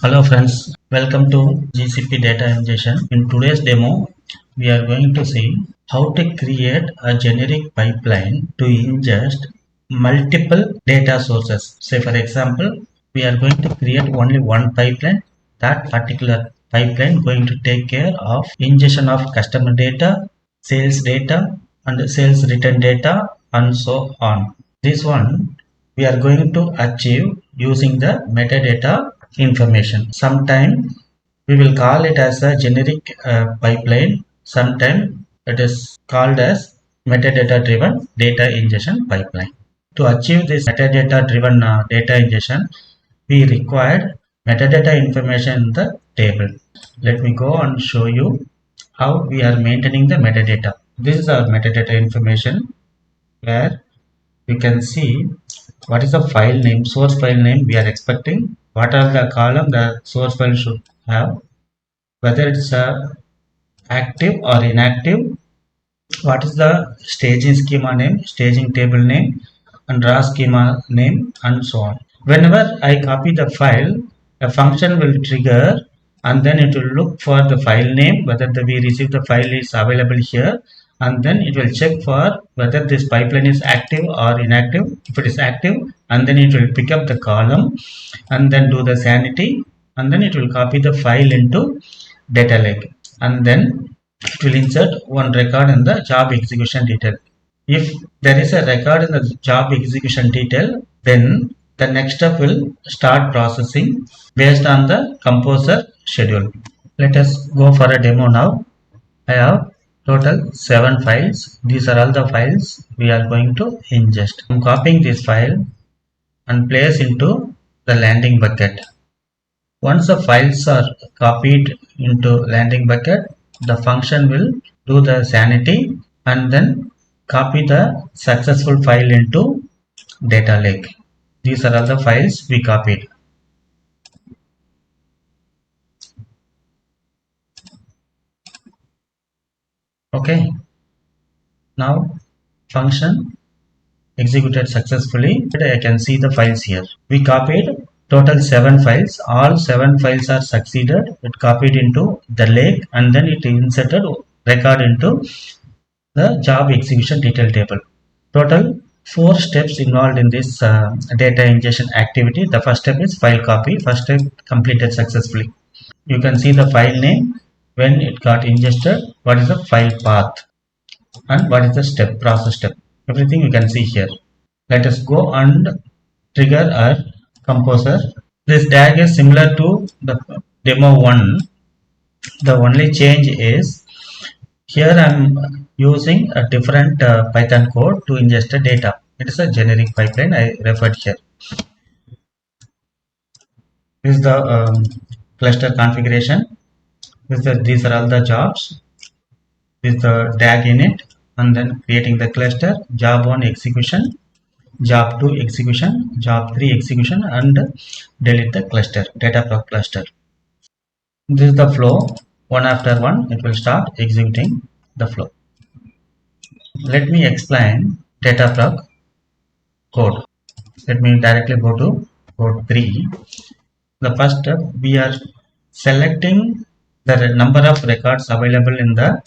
Hello friends, welcome to GCP data ingestion. In today's demo, we are going to see how to create a generic pipeline to ingest multiple data sources. Say for example, we are going to create only one pipeline. That particular pipeline going to take care of ingestion of customer data, sales data and sales return data and so on. This one we are going to achieve using the metadata information. Sometime we will call it as a generic pipeline. Sometime it is called as metadata driven data ingestion pipeline. To achieve this metadata driven data ingestion, we required metadata information in the table. Let me go and show you how we are maintaining the metadata. This is our metadata information where you can see what is the file name, source file name we are expecting, what are the column the source file should have, whether it's active or inactive, what is the staging schema name, staging table name and raw schema name and so on. Whenever I copy the file, a function will trigger and then it will look for the file name, whether we receive the file is available here, and then it will check for whether this pipeline is active or inactive. If it is active, and then it will pick up the column and then do the sanity, and then it will copy the file into data lake, and then it will insert one record in the job execution detail. If there is a record in the job execution detail, then the next step will start processing based on the composer schedule. Let us go for a demo now. I have total 7 files. These are all the files we are going to ingest. I am copying this file and place into the landing bucket. Once the files are copied into landing bucket, the function will do the sanity and then copy the successful file into data lake. These are all the files we copied. Okay. Now function executed successfully. I can see the files here. We copied total 7 files. All 7 files are succeeded. It copied into the lake and then it inserted record into the job execution detail table. Total 4 steps involved in this data ingestion activity. The first step is file copy. First step completed successfully. You can see the file name, when it got ingested, what is the file path, and what is the process step. Everything you can see here. Let us go and trigger our composer. This DAG is similar to the Demo1. The only change is here I am using a different Python code to ingest the data. It is a generic pipeline I referred here. This is the cluster configuration. These are all the jobs. This is the DAG init, and then creating the cluster, job 1 execution, job 2 execution, job 3 execution, and delete the cluster, data cluster. This is the flow. One after one, it will start executing the flow. Let me explain data code. Let me directly go to code 3. The first step, we are selecting the number of records available in the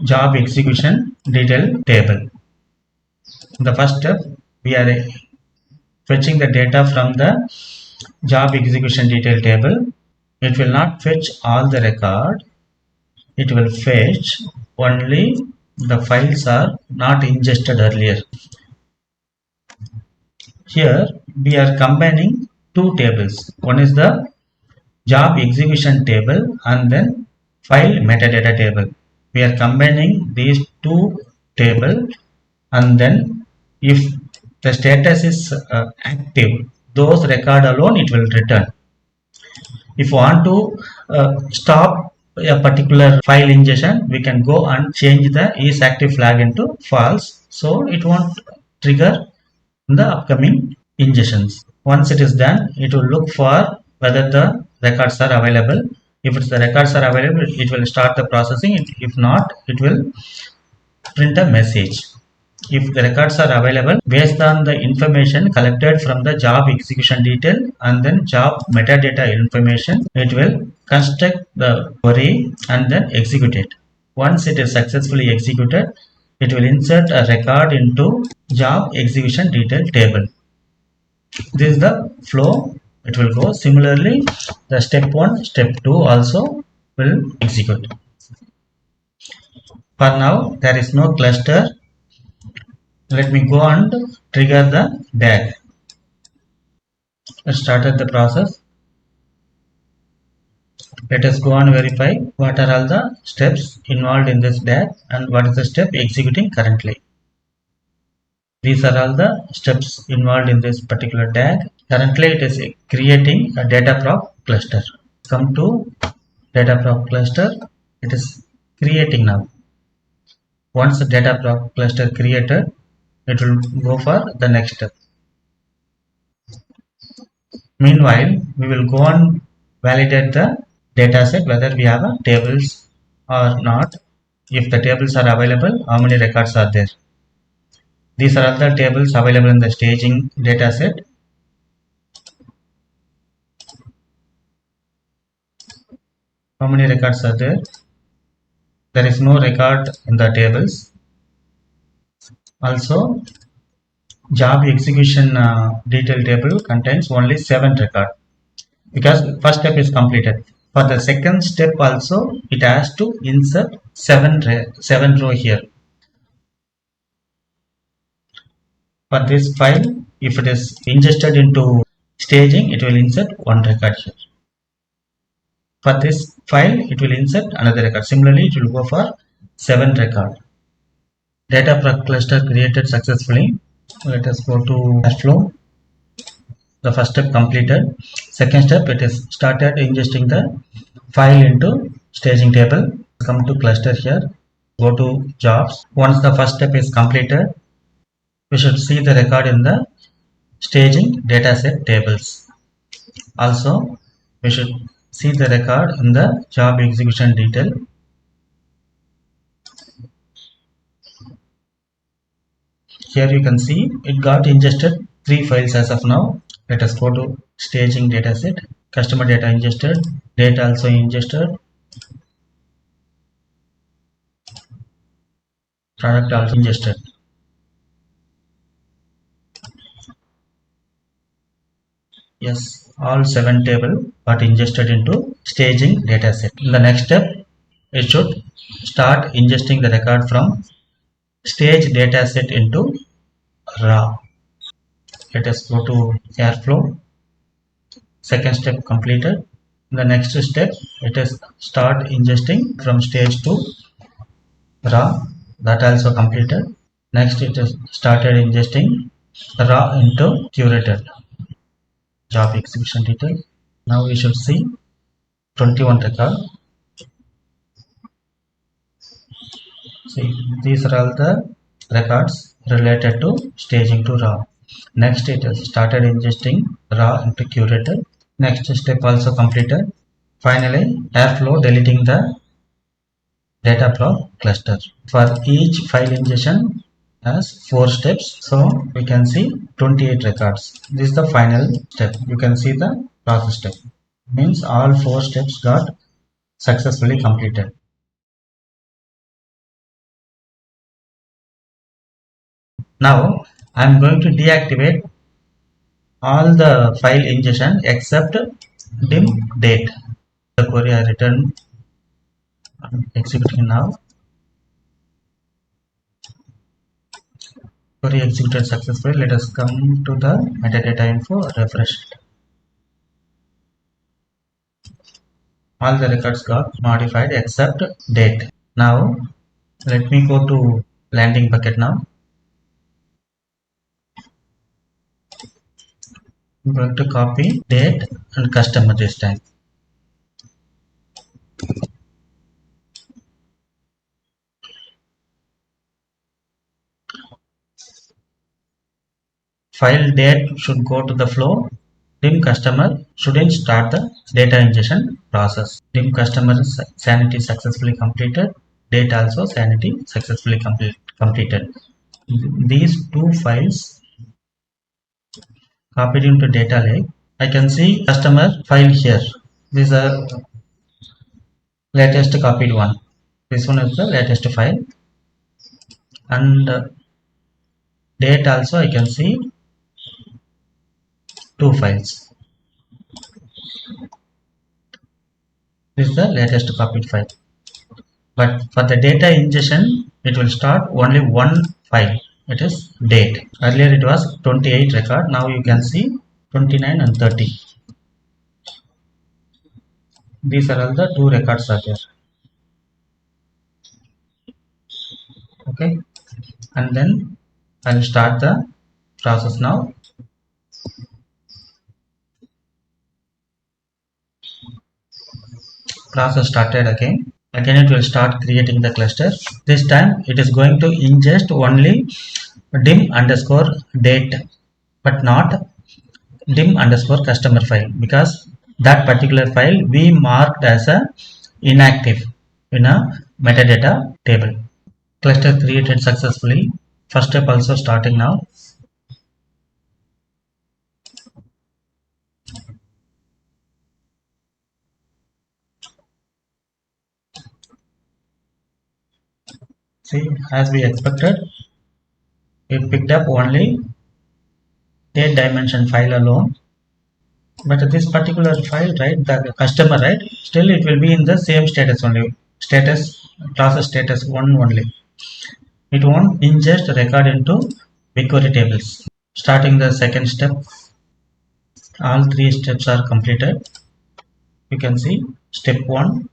job execution detail table. The first step, we are fetching the data from the job execution detail table. It will not fetch all the record. It will fetch only the files are not ingested earlier. Here we are combining 2 tables. One is the job execution table and then file metadata table. We are combining these 2 tables, and then if the status is active, those record alone it will return. If you want to stop a particular file ingestion, we can go and change the is active flag into false, so it won't trigger in the upcoming ingestions. Once it is done, it will look for whether the records are available. If the records are available, it will start the processing. If not, it will print a message. if the records are available based on the information collected from the job execution detail and then job metadata information, it will construct the query and then execute it. Once it is successfully executed, it will insert a record into job execution detail table. This is the flow it will go. Similarly, the step 1, step 2 also will execute. For now, there is no cluster. Let me go and trigger the DAG. Let's start the process. Let us go and verify what are all the steps involved in this DAG and what is the step executing currently. These are all the steps involved in this particular DAG. Currently, it is creating a dataprop cluster. Come to dataprop cluster. It is creating now. Once the dataprop cluster created, it will go for the next step. Meanwhile, we will go and validate the dataset whether we have a tables or not. If the tables are available, how many records are there? These are all the tables available in the staging dataset. How many records are there? There is no record in the tables. Also, job execution detail table contains only 7 records because first step is completed. For the second step also, it has to insert 7 row here. For this file, if it is ingested into staging, it will insert 1 record here. For this file, it will insert another record. Similarly, it will go for 7 record. Data cluster created successfully. Let us go to Airflow. The first step completed. Second step, it is started ingesting the file into staging table. Come to cluster here. Go to jobs. Once the first step is completed, we should see the record in the staging dataset tables. Also, we should see the record in the job execution detail. Here you can see it got ingested 3 files as of now. Let us go to staging dataset. Customer data ingested, data also ingested, product also ingested. Yes, all 7 table got ingested into staging dataset. In the next step, it should start ingesting the record from stage dataset into raw. Let us go to Airflow. Second step completed. In the next step, it is start ingesting from stage to raw. That also completed. Next, it is started ingesting raw into curated job execution detail. Now we should see 21 record. See, these are all the records related to staging to raw. Next, it is started ingesting raw into curated. Next step also completed. Finally, Airflow deleting the dataprop cluster. For each file ingestion has 4 steps, so we can see 28 records. This is the final step. You can see the process step. Means all 4 steps got successfully completed. Now I am going to deactivate all the file ingestion except dim date. The query I returned, executing now. Query executed successfully. Let us come to the metadata info, refresh it. All the records got modified except date. Now let me go to landing bucket now. I'm going to copy date and customer this time. File date should go to the flow. Dim customer shouldn't start the data ingestion process. Dim customer sanity successfully completed. Date also sanity successfully completed. these two files copied into data lake. I can see customer file here. This is the latest copied one. This one is the latest file, and date also I can see two files. This is the latest copied file. But for the data ingestion, it will start only one file. It is date. Earlier it was 28 record. Now you can see 29 and 30. These are all the two records are there. Okay, and then I will start the process now. Process started again. Again it will start creating the cluster. This time it is going to ingest only dim underscore date, but not dim underscore customer file, because that particular file we marked as a inactive in a metadata table. Cluster created successfully. First step also starting now. See, as we expected, it picked up only date dimension file alone, but this particular file, right, the customer, right, still it will be in the same status only, status process status 1 only. It won't ingest record into BigQuery tables. Starting the second step, all three steps are completed. You can see step 1,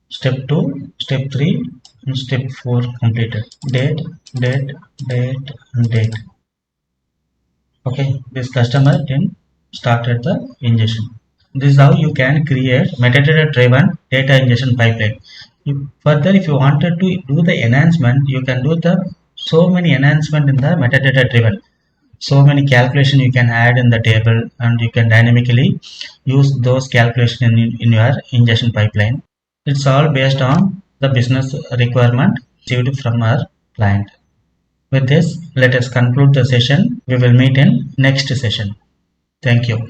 step 2, step 3 and step 4 completed. Date, date, date and date. Okay, this customer then started the ingestion. This is how you can create metadata driven data ingestion pipeline. Further, if you wanted to do the enhancement, you can do the so many enhancement in the metadata driven. So many calculation you can add in the table, and you can dynamically use those calculation in your ingestion pipeline. It's all based on the business requirement received from our client. With this, let us conclude the session. We will meet in next session. Thank you.